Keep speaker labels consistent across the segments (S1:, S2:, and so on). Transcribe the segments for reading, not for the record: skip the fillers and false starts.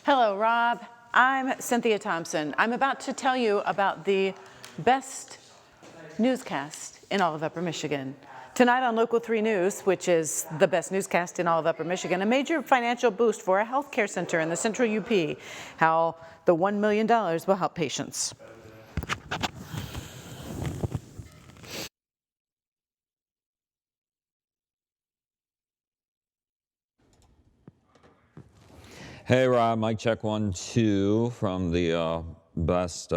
S1: Hello, Rob. I'm Cynthia Thompson. I'm about to tell you about the best newscast in all of Upper Michigan. Tonight on Local 3 News, which is the best newscast in all of Upper Michigan, a major financial boost for a healthcare center in the Central UP, how the $1 million will help patients.
S2: Hey Rob, mic check 1, 2 from the best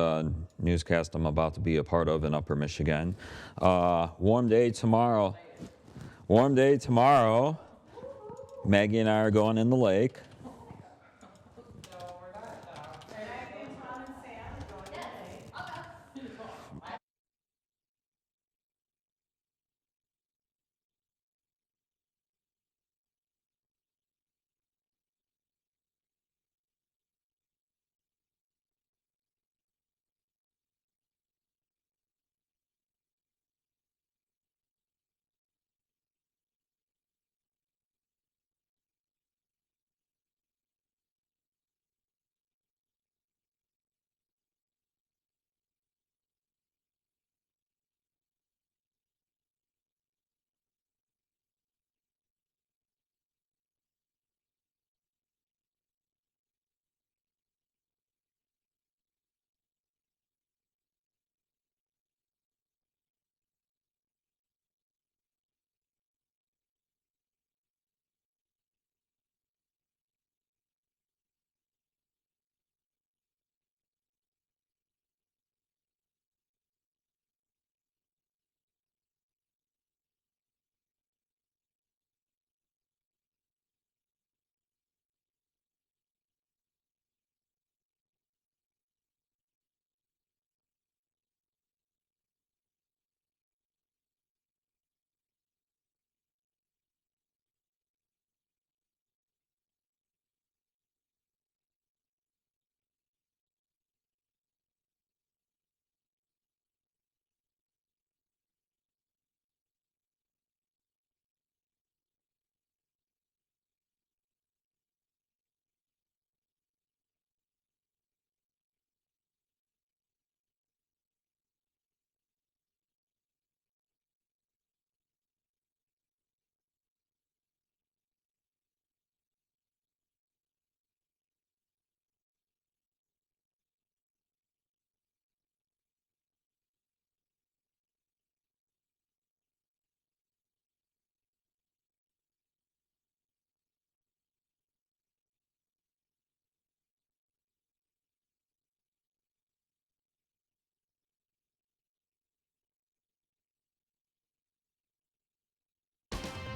S2: newscast I'm about to be a part of in Upper Michigan. Warm day tomorrow. Warm day tomorrow. Maggie and I are going in the lake.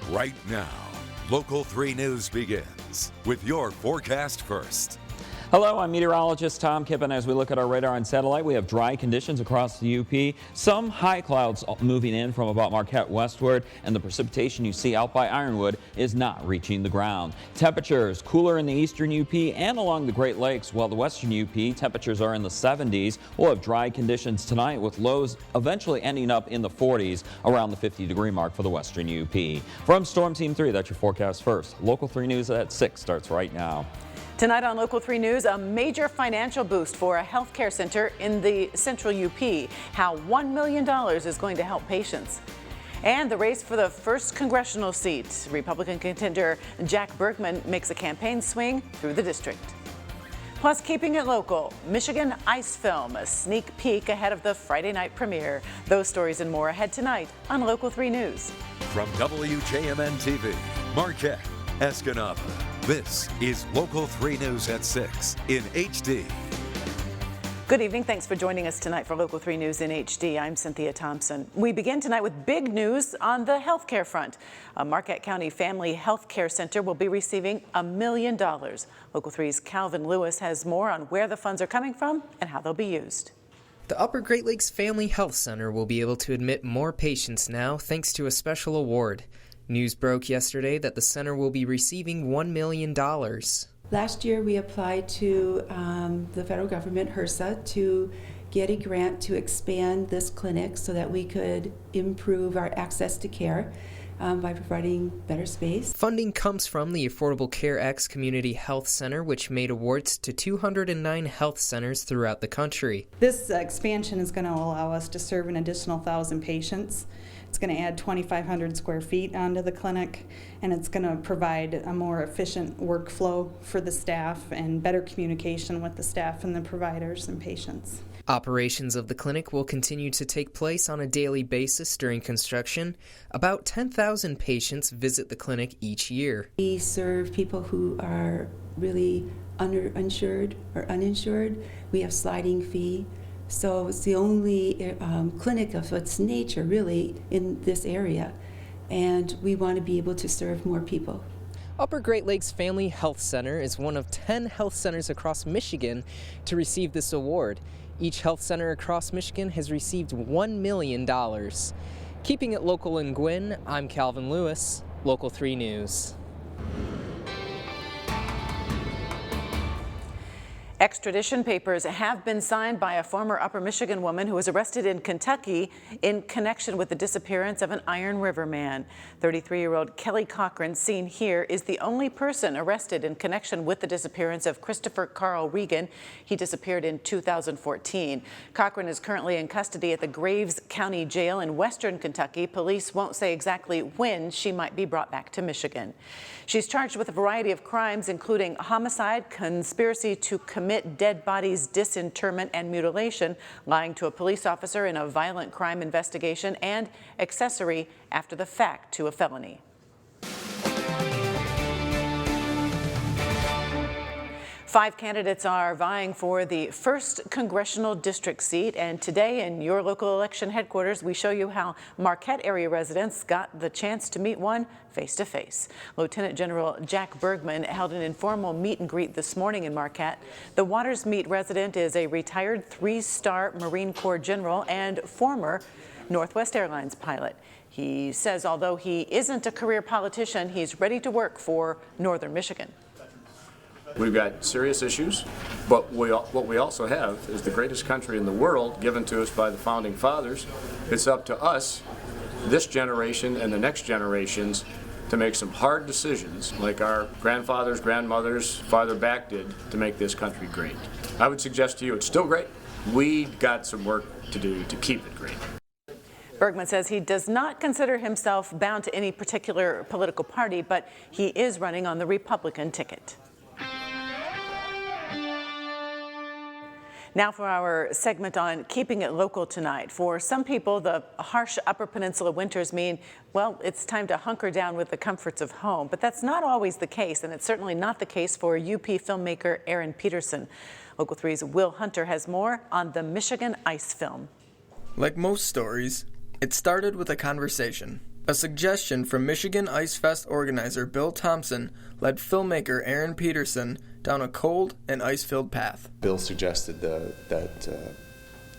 S3: Right now, Local 3 News begins with your forecast first.
S2: Hello, I'm meteorologist Tom Kippen. As we look at our radar and satellite, we have dry conditions across the UP. Some high clouds moving in from about Marquette westward, and the precipitation you see out by Ironwood is not reaching the ground. Temperatures cooler in the eastern UP and along the Great Lakes, while the western UP temperatures are in the 70s. We'll have dry conditions tonight with lows eventually ending up in the 40s around the 50-degree mark for the western UP. From Storm Team 3, that's your forecast first. Local 3 News at 6 starts right now.
S1: Tonight on Local 3 News, a major financial boost for a healthcare center in the Central UP. How $1 million is going to help patients. And the race for the first congressional seat. Republican contender Jack Bergman makes a campaign swing through the district. Plus, keeping it local, Michigan Ice Film, a sneak peek ahead of the Friday night premiere. Those stories and more ahead tonight on Local 3 News.
S3: From WJMN TV, Marquette, Escanaba. This is Local 3 News at 6 in HD.
S1: Good evening. Thanks for joining us tonight for Local 3 News in HD. I'm Cynthia Thompson. We begin tonight with big news on the healthcare front. A Marquette County Family Health Care Center will be receiving $1 million. Local 3's Calvin Lewis has more on where the funds are coming from and how they'll be used.
S4: The Upper Great Lakes Family Health Center will be able to admit more patients now thanks to a special award. News broke yesterday that the center will be receiving $1 million.
S5: Last year we applied to the federal government, HRSA, to get a grant to expand this clinic so that we could improve our access to care. by providing better space.
S4: Funding comes from the Affordable Care X Community Health Center, which made awards to 209 health centers throughout the country.
S6: This expansion is going to allow us to serve an additional 1,000 patients. It's going to add 2,500 square feet onto the clinic, and it's going to provide a more efficient workflow for the staff and better communication with the staff and the providers and patients.
S4: Operations of the clinic will continue to take place on a daily basis during construction. About 10,000 patients visit the clinic each year.
S5: We serve people who are really underinsured or uninsured. We have sliding fee. So it's the only clinic of its nature really in this area, and we want to be able to serve more people.
S4: Upper Great Lakes Family Health Center is one of 10 health centers across Michigan to receive this award. Each health center across Michigan has received $1 million. Keeping it local in Gwinn, I'm Calvin Lewis, Local 3 News.
S1: Extradition papers have been signed by a former Upper Michigan woman who was arrested in Kentucky in connection with the disappearance of an Iron River man. 33-year-old Kelly Cochran, seen here, is the only person arrested in connection with the disappearance of Christopher Carl Regan. He disappeared in 2014. Cochran is currently in custody at the Graves County Jail in western Kentucky. Police won't say exactly when she might be brought back to Michigan. She's charged with a variety of crimes, including homicide, conspiracy to commit dead bodies disinterment and mutilation, lying to a police officer in a violent crime investigation, and accessory after the fact to a felony. Five candidates are vying for the 1st congressional district seat, and today in your local election headquarters, we show you how Marquette area residents got the chance to meet one face-to-face. Lieutenant General Jack Bergman held an informal meet and greet this morning in Marquette. The Watersmeet resident is a retired 3-star Marine Corps general and former Northwest Airlines pilot. He says although he isn't a career politician, he's ready to work for Northern Michigan.
S7: We've got serious issues, but what we also have is the greatest country in the world given to us by the Founding Fathers. It's up to us, this generation and the next generations, to make some hard decisions like our grandfathers, grandmothers, farther back did to make this country great. I would suggest to you it's still great. We've got some work to do to keep it great.
S1: Bergman says he does not consider himself bound to any particular political party, but he is running on the Republican ticket. Now for our segment on keeping it local tonight. For some people, the harsh Upper Peninsula winters mean, well, it's time to hunker down with the comforts of home. But that's not always the case, and it's certainly not the case for UP filmmaker Aaron Peterson. Local 3's Will Hunter has more on the Michigan Ice film.
S8: Like most stories, it started with a conversation. A suggestion from Michigan Ice Fest organizer Bill Thompson led filmmaker Aaron Peterson down a cold and ice-filled path.
S9: Bill suggested that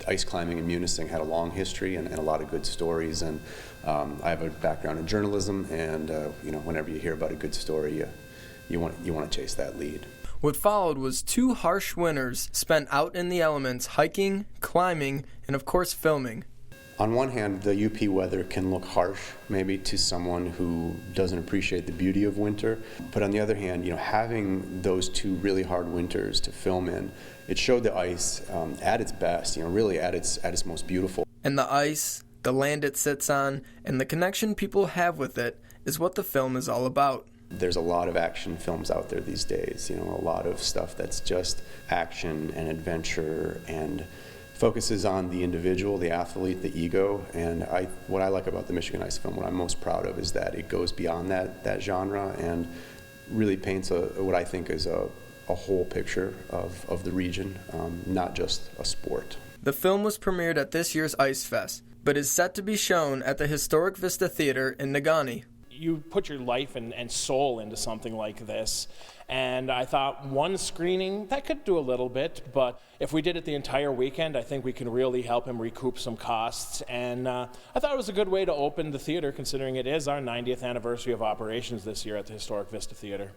S9: ice climbing in Munising had a long history and a lot of good stories, and I have a background in journalism, and whenever you hear about a good story, you want to chase that lead.
S8: What followed was 2 harsh winters spent out in the elements, hiking, climbing, and of course filming.
S9: On one hand, the UP weather can look harsh, maybe to someone who doesn't appreciate the beauty of winter. But on the other hand, having those 2 really hard winters to film in, it showed the ice at its best, really at its most beautiful.
S8: And the ice, the land it sits on, and the connection people have with it is what the film is all about.
S9: There's a lot of action films out there these days, a lot of stuff that's just action and adventure and focuses on the individual, the athlete, the ego, and what I like about the Michigan Ice film, what I'm most proud of, is that it goes beyond that genre and really paints what I think is a whole picture of the region, not just a sport.
S8: The film was premiered at this year's Ice Fest, but is set to be shown at the historic Vista Theater in Negaunee.
S10: You put your life and soul into something like this, and I thought one screening, that could do a little bit, but if we did it the entire weekend, I think we can really help him recoup some costs, and I thought it was a good way to open the theater, considering it is our 90th anniversary of operations this year at the historic Vista Theater.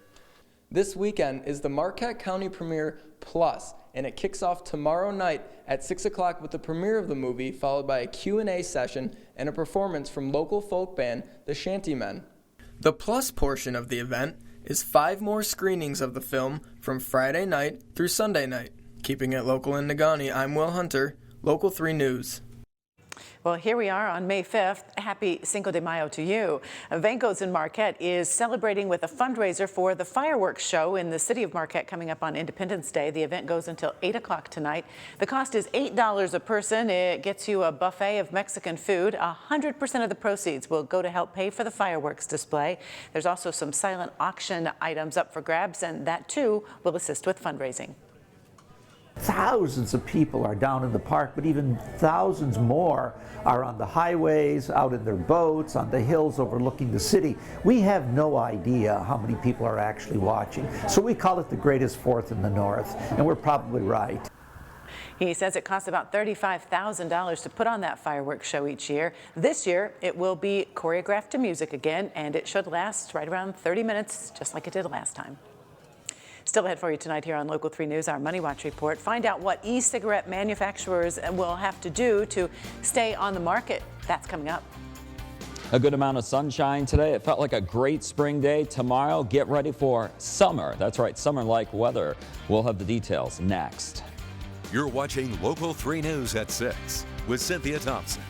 S8: This weekend is the Marquette County Premiere Plus, and it kicks off tomorrow night at 6 o'clock with the premiere of the movie, followed by a Q&A session and a performance from local folk band, the Shantymen. The Plus portion of the event is 5 more screenings of the film from Friday night through Sunday night. Keeping it local in Negaunee, I'm Will Hunter, Local 3 News.
S1: Well, here we are on May 5th. Happy Cinco de Mayo to you. Vanco's in Marquette is celebrating with a fundraiser for the fireworks show in the city of Marquette coming up on Independence Day. The event goes until 8 o'clock tonight. The cost is $8 a person. It gets you a buffet of Mexican food. 100% of the proceeds will go to help pay for the fireworks display. There's also some silent auction items up for grabs, and that too will assist with fundraising.
S11: Thousands of people are down in the park, but even thousands more are on the highways, out in their boats, on the hills overlooking the city. We have no idea how many people are actually watching. So we call it the greatest Fourth in the North, and we're probably right.
S1: He says it costs about $35,000 to put on that fireworks show each year. This year, it will be choreographed to music again, and it should last right around 30 minutes, just like it did last time. Still ahead for you tonight here on Local 3 News, our Money Watch report. Find out what e-cigarette manufacturers will have to do to stay on the market. That's coming up.
S2: A good amount of sunshine today. It felt like a great spring day. Tomorrow, get ready for summer. That's right, summer-like weather. We'll have the details next.
S3: You're watching Local 3 News at 6 with Cynthia Thompson.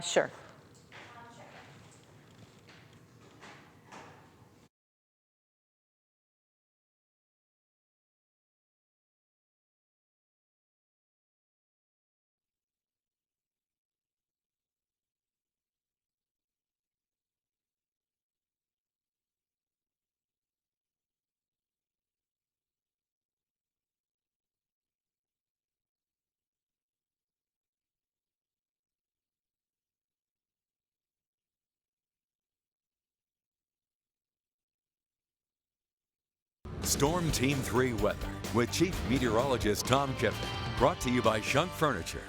S1: Sure.
S3: Storm Team 3 weather with Chief Meteorologist Tom Kiffin. Brought to you by Shunk Furniture.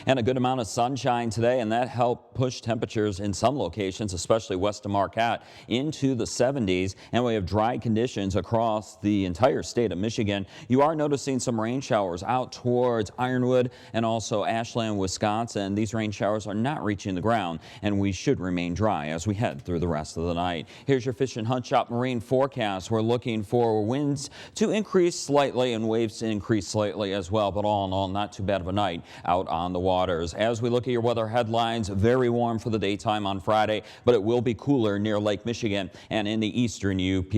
S2: And a good amount of sunshine today, and that helped push temperatures in some locations, especially west of Marquette, into the 70s. And we have dry conditions across the entire state of Michigan. You are noticing some rain showers out towards Ironwood and also Ashland, Wisconsin. These rain showers are not reaching the ground, and we should remain dry as we head through the rest of the night. Here's your Fish and Hunt Shop marine forecast. We're looking for winds to increase slightly and waves to increase slightly as well, but all in all, not too bad of a night out on the waters. As we look at your weather headlines, very warm for the daytime on Friday, but it will be cooler near Lake Michigan and in the eastern UP.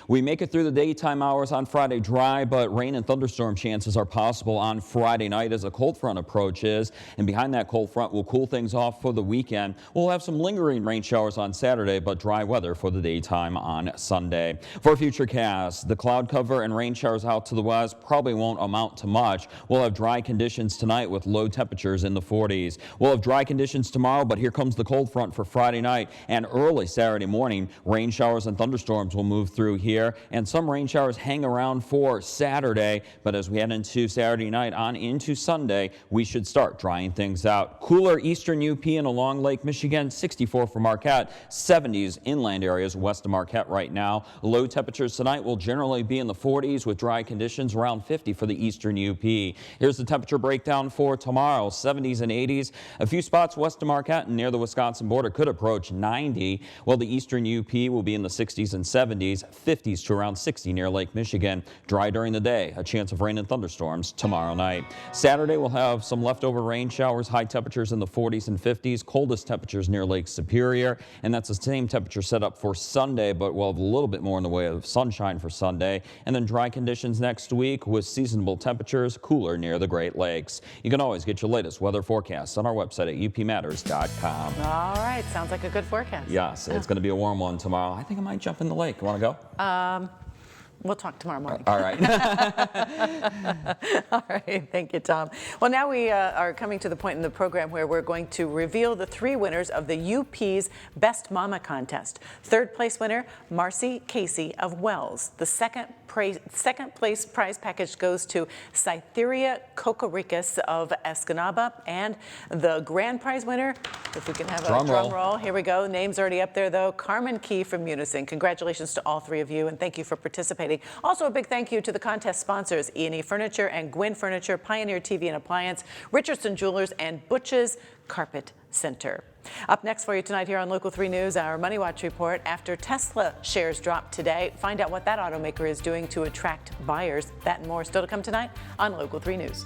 S2: We make it through the daytime hours on Friday dry, but rain and thunderstorm chances are possible on Friday night as a cold front approaches, and behind that cold front will cool things off for the weekend. We'll have some lingering rain showers on Saturday, but dry weather for the daytime on Sunday. For future casts, the cloud cover and rain showers out to the west probably won't amount to much. We'll have dry conditions tonight with low temperatures in the 40s. We'll have dry conditions tomorrow, but here comes the cold front for Friday night and early Saturday morning. Rain showers and thunderstorms will move through here, and some rain showers hang around for Saturday, but as we head into Saturday night on into Sunday, we should start drying things out. Cooler eastern UP and along Lake Michigan, 64 for Marquette, 70s inland areas west of Marquette right now. Low temperatures tonight will generally be in the 40s with dry conditions around 50 for the eastern UP. Here's the temperature breakdown for tomorrow. 70s and 80s. A few spots west of Marquette and near the Wisconsin border could approach 90, while the eastern UP will be in the 60s and 70s, 50s to around 60 near Lake Michigan. Dry during the day, a chance of rain and thunderstorms tomorrow night. Saturday we'll have some leftover rain showers, high temperatures in the 40s and 50s, coldest temperatures near Lake Superior, and that's the same temperature set up for Sunday, but we'll have a little bit more in the way of sunshine for Sunday, and then dry conditions next week with seasonable temperatures, cooler near the Great Lakes. You can always get your latest weather forecasts on our website at upmatters.com.
S1: All right, sounds like a good forecast.
S2: Yes, it's going to be a warm one tomorrow. I think I might jump in the lake. Want to go?
S1: We'll talk tomorrow morning.
S2: All right.
S1: All right. Thank you, Tom. Well, now we are coming to the point in the program where we're going to reveal the 3 winners of the UP's Best Mama contest. Third place winner, Marcy Casey of Wells. The second place prize package goes to Cytherea Kokorikis of Escanaba. And the grand prize winner, if we can have a drum roll. Here we go. Name's already up there, though. Carmen Key from Unison. Congratulations to all 3 of you, and thank you for participating. Also, a big thank you to the contest sponsors, E&E Furniture and Gwynn Furniture, Pioneer TV and Appliance, Richardson Jewelers, and Butch's Carpet Center. Up next for you tonight here on Local 3 News, our Money Watch report. After Tesla shares dropped today, find out what that automaker is doing to attract buyers. That and more still to come tonight on Local 3 News.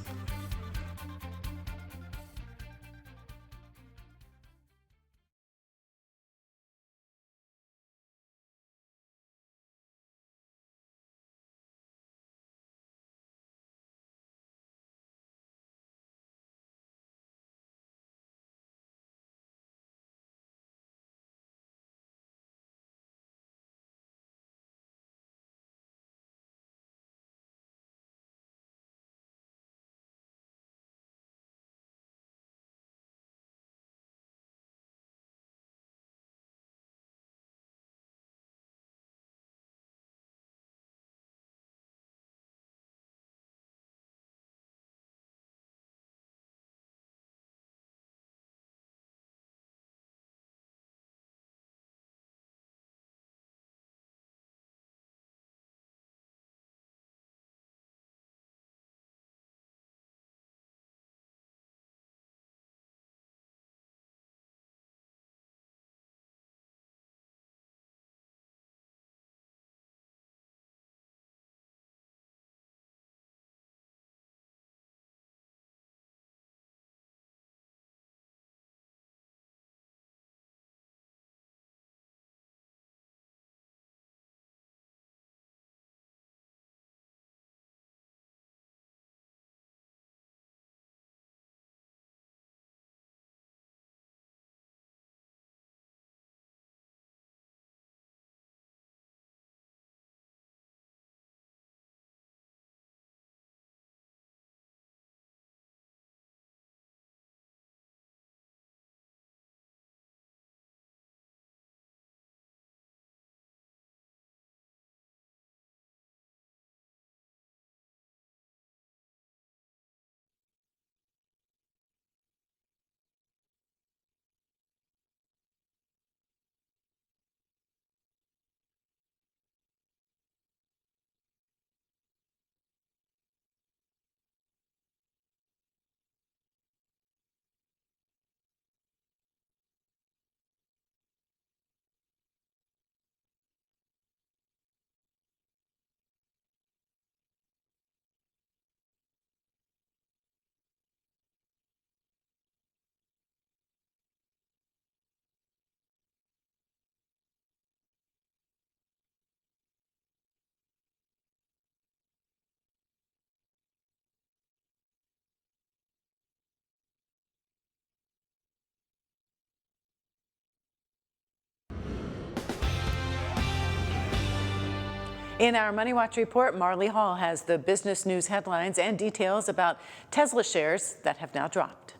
S1: In our Money Watch report, Marley Hall has the business news headlines and details about Tesla shares that have now dropped.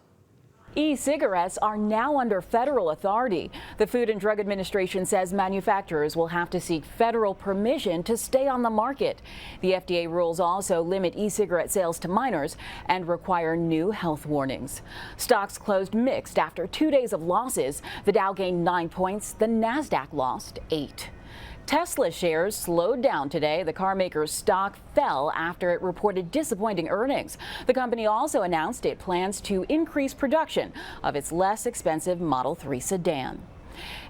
S12: E-cigarettes are now under federal authority. The Food and Drug Administration says manufacturers will have to seek federal permission to stay on the market. The FDA rules also limit e-cigarette sales to minors and require new health warnings. Stocks closed mixed after 2 days of losses. The Dow gained 9 points, the Nasdaq lost 8. Tesla shares slowed down today. The car maker's stock fell after it reported disappointing earnings. The company also announced it plans to increase production of its less expensive Model 3 sedan.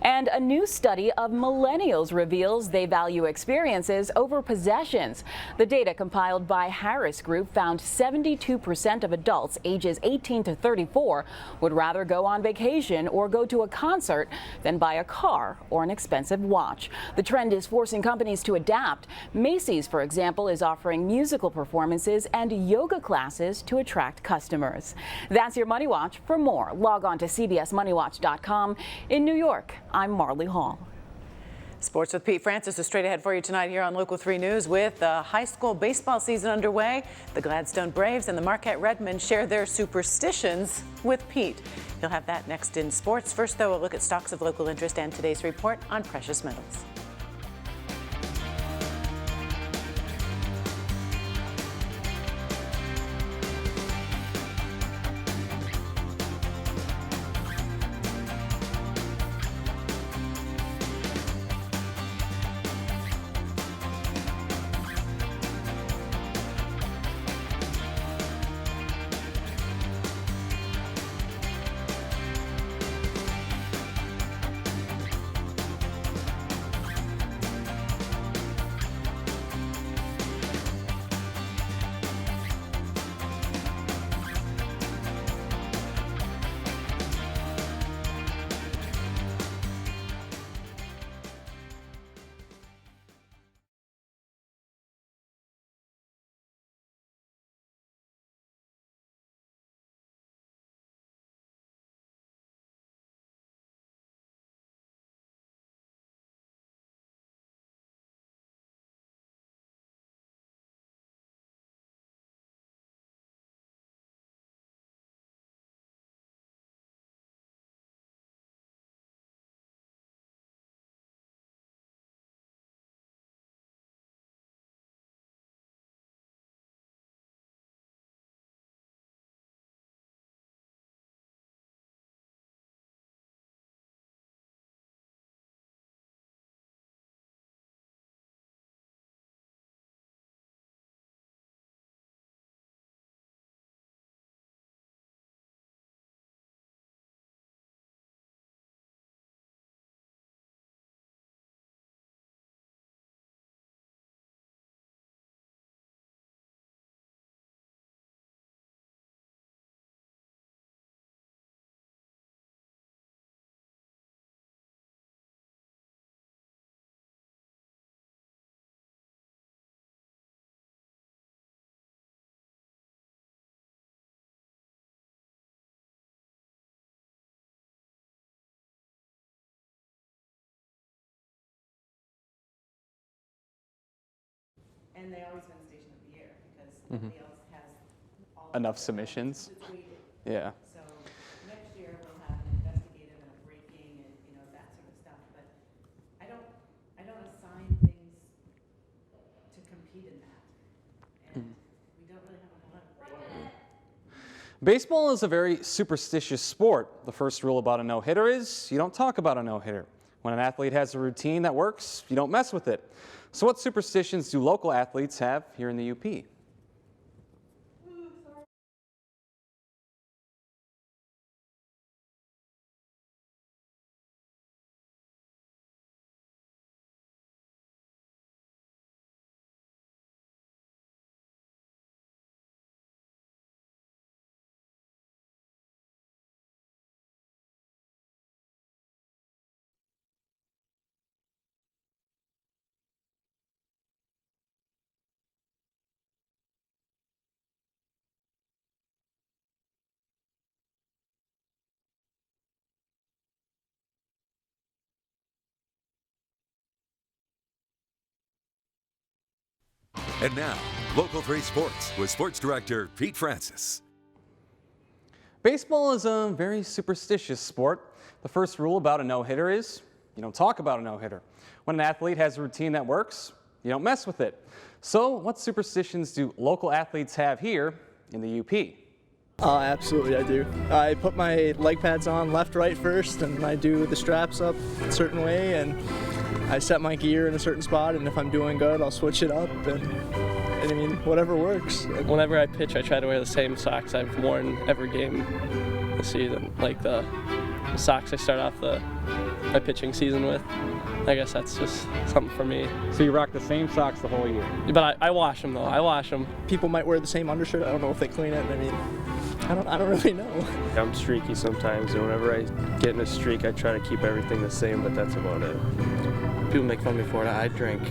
S12: And a new study of millennials reveals they value experiences over possessions. The data compiled by Harris Group found 72% of adults ages 18 to 34 would rather go on vacation or go to a concert than buy a car or an expensive watch. The trend is forcing companies to adapt. Macy's, for example, is offering musical performances and yoga classes to attract customers. That's your Money Watch. For more, log on to cbsmoneywatch.com. In New York, I'm Marley Hall.
S1: Sports with Pete Francis is straight ahead for you tonight here on Local 3 News. With the high school baseball season underway, the Gladstone Braves and the Marquette Redmen share their superstitions with Pete. He'll have that next in sports. First, though, a look at stocks of local interest and today's report on precious metals.
S13: And they always win Station of the Year because nobody else has all enough submissions. Yeah. So next year we'll have an investigative and a breaking and that sort of stuff. But I don't assign things to compete in that, and we don't really have a whole lot of.
S14: Baseball is a very superstitious sport. The first rule about a no-hitter is you don't talk about a no-hitter. When an athlete has a routine that works, you don't mess with it. So what superstitions do local athletes have here in the UP?
S3: And now, Local 3 Sports with Sports Director Pete Francis.
S14: Baseball is a very superstitious sport. The first rule about a no-hitter is you don't talk about a no-hitter. When an athlete has a routine that works, you don't mess with it. So what superstitions do local athletes have here in the UP?
S15: Absolutely, I do. I put my leg pads on left, right first, and I do the straps up a certain way, and I set my gear in a certain spot, and if I'm doing good, I'll switch it up, and I mean, whatever works.
S16: Whenever I pitch, I try to wear the same socks I've worn every game this season, like the socks I start off my pitching season with. I guess that's just something for me.
S14: So you rock the same socks the whole year?
S16: But I wash them though. I wash them.
S15: People might wear the same undershirt. I don't know if they clean it. I mean, I don't really know.
S16: I'm streaky sometimes, and whenever I get in a streak, I try to keep everything the same. But that's about it. People make fun of me for it. I drink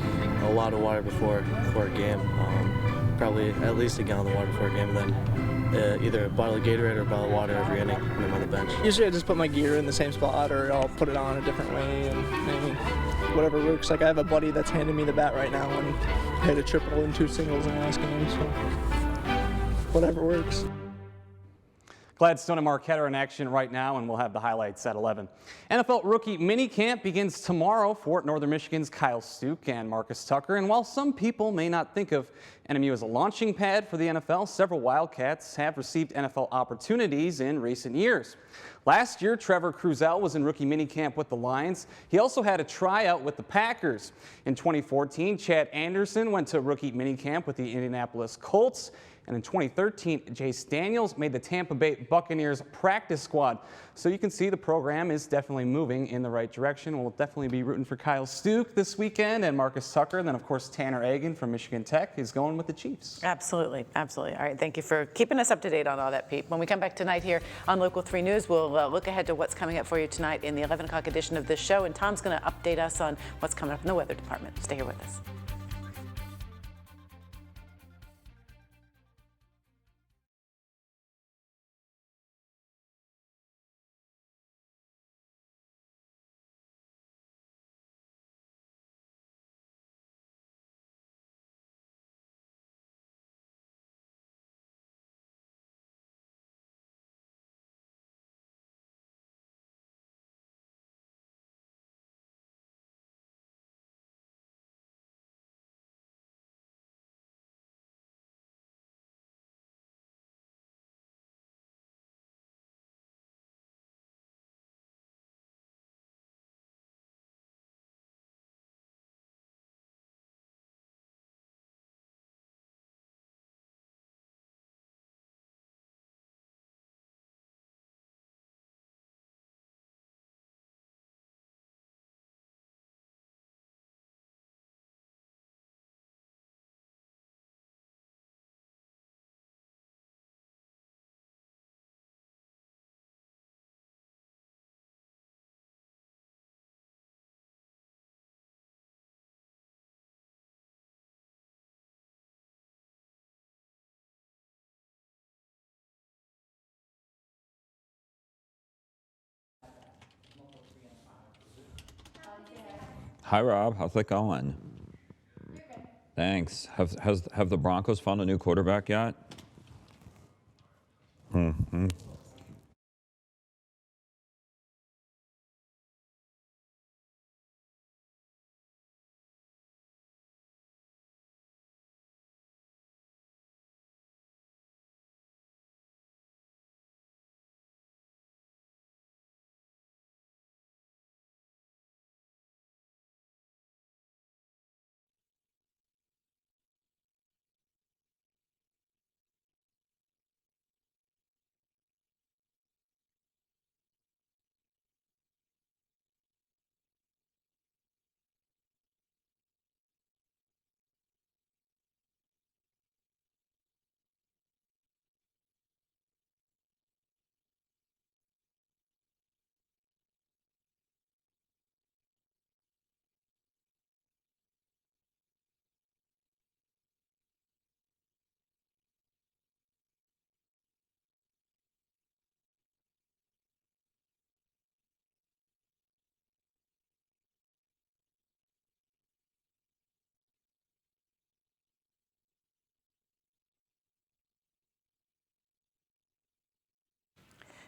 S16: a lot of water before a game. Probably at least a gallon of water before a game, and then either a bottle of Gatorade or a bottle of water every inning when I'm on the bench.
S15: Usually I just put my gear in the same spot, or I'll put it on a different way, and maybe whatever works. Like I have a buddy that's handing me the bat right now and hit a triple and 2 singles in the last game, so whatever works.
S14: Gladstone and Marquette are in action right now, and we'll have the highlights at 11. NFL rookie minicamp begins tomorrow for Northern Michigan's Kyle Stuke and Marcus Tucker. And while some people may not think of NMU as a launching pad for the NFL, several Wildcats have received NFL opportunities in recent years. Last year, Trevor Cruzel was in rookie minicamp with the Lions. He also had a tryout with the Packers. In 2014, Chad Anderson went to rookie minicamp with the Indianapolis Colts. And in 2013, Jace Daniels made the Tampa Bay Buccaneers practice squad. So you can see the program is definitely moving in the right direction. We'll definitely be rooting for Kyle Stuke this weekend and Marcus Tucker. And then, of course, Tanner Egan from Michigan Tech is going with the Chiefs.
S1: Absolutely. Absolutely. All right. Thank you for keeping us up to date on all that, Pete. When we come back tonight here on Local 3 News, we'll look ahead to what's coming up for you tonight in the 11 o'clock edition of this show. And Tom's going to update us on what's coming up in the weather department. Stay here with us.
S2: Hi, Rob. How's it going? Thanks. Have the Broncos found a new quarterback yet? Mm-hmm.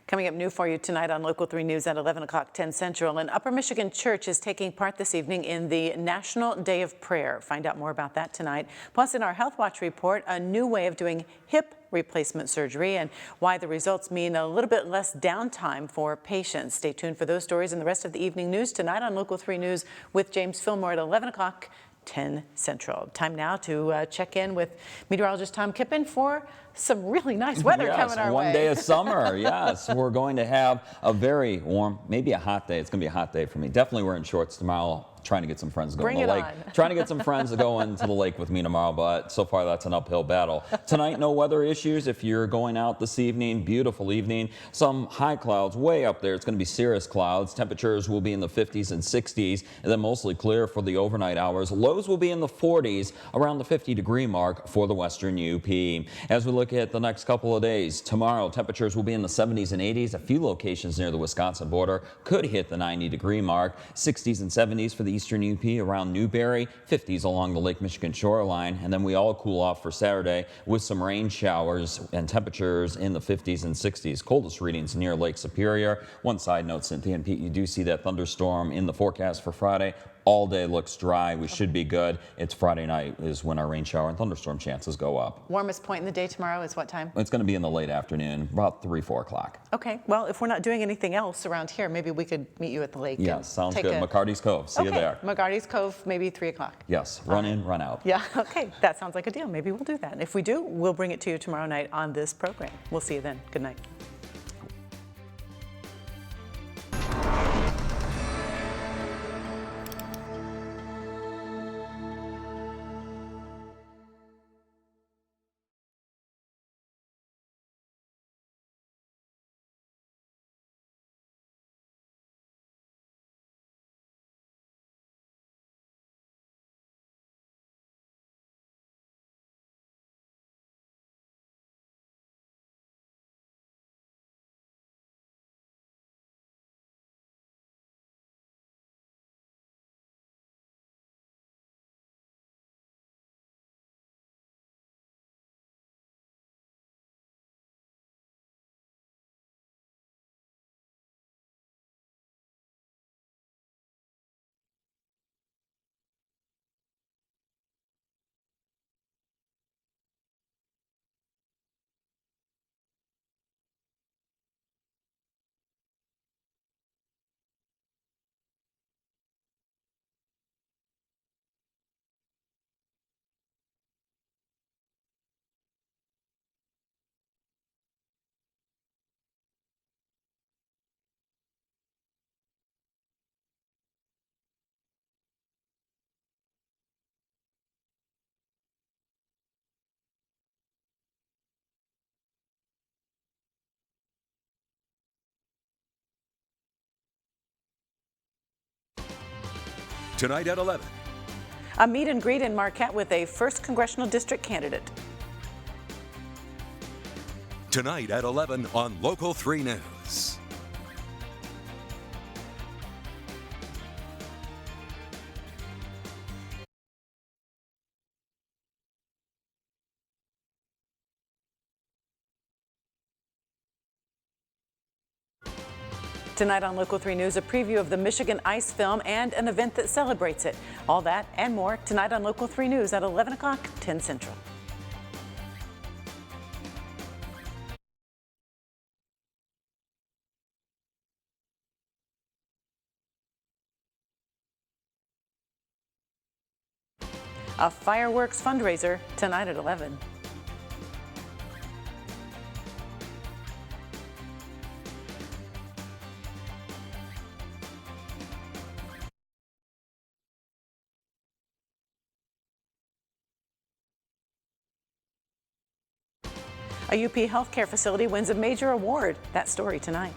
S1: Coming up new for you tonight on Local 3 News at 11 o'clock, 10 Central. An Upper Michigan church is taking part this evening in the National Day of Prayer. Find out more about that tonight. Plus, in our Health Watch report, a new way of doing hip replacement surgery and why the results mean a little bit less downtime for patients. Stay tuned for those stories and the rest of the evening news tonight on Local 3 News with James Fillmore at 11 o'clock, 10 Central. Time now to check in with meteorologist Tom Kippen for some really nice weather coming our way.
S2: One day of summer. Yes, we're going to have a very warm, maybe a hot day. It's going to be a hot day for me. Definitely wearing shorts tomorrow. Trying to get some friends going to the lake. Trying to get some friends to go into the lake with me tomorrow, but so far that's an uphill battle. Tonight, no weather issues. If you're going out this evening, beautiful evening. Some high clouds way up there. It's going to be cirrus clouds. Temperatures will be in the 50s and 60s, and then mostly clear for the overnight hours. Lows will be in the 40s, around the 50-degree mark for the western UP. As we look at the next couple of days, tomorrow temperatures will be in the 70s and 80s. A few locations near the Wisconsin border could hit the 90-degree mark. 60s and 70s for the eastern UP around Newberry, 50s along the Lake Michigan shoreline, and then we all cool off for Saturday with some rain showers and temperatures in the 50s and 60s. Coldest readings near Lake Superior. One side note, Cynthia and Pete, you do see that thunderstorm in the forecast for Friday. All day looks dry. We should be good. It's Friday night is when our rain shower and thunderstorm chances go up.
S1: Warmest point in the day tomorrow is what time?
S2: It's going to be in the late afternoon, about 3, 4 o'clock.
S1: Okay. Well, if we're not doing anything else around here, maybe we could meet you at the lake.
S2: Yeah, sounds good. McCarty's Cove. See you there.
S1: McCarty's Cove, maybe 3 o'clock.
S2: Yes. Run in, run out.
S1: Yeah. Okay. That sounds like a deal. Maybe we'll do that. And if we do, we'll bring it to you tomorrow night on this program. We'll see you then. Good night.
S3: Tonight at 11.
S1: A meet and greet in Marquette with a 1st Congressional District candidate.
S3: Tonight at 11 on Local 3 News.
S1: Tonight on Local 3 News, a preview of the Michigan Ice film and an event that celebrates it. All that and more tonight on Local 3 News at 11 o'clock, 10 Central. A fireworks fundraiser tonight at 11. A UP healthcare facility wins a major award. That story tonight.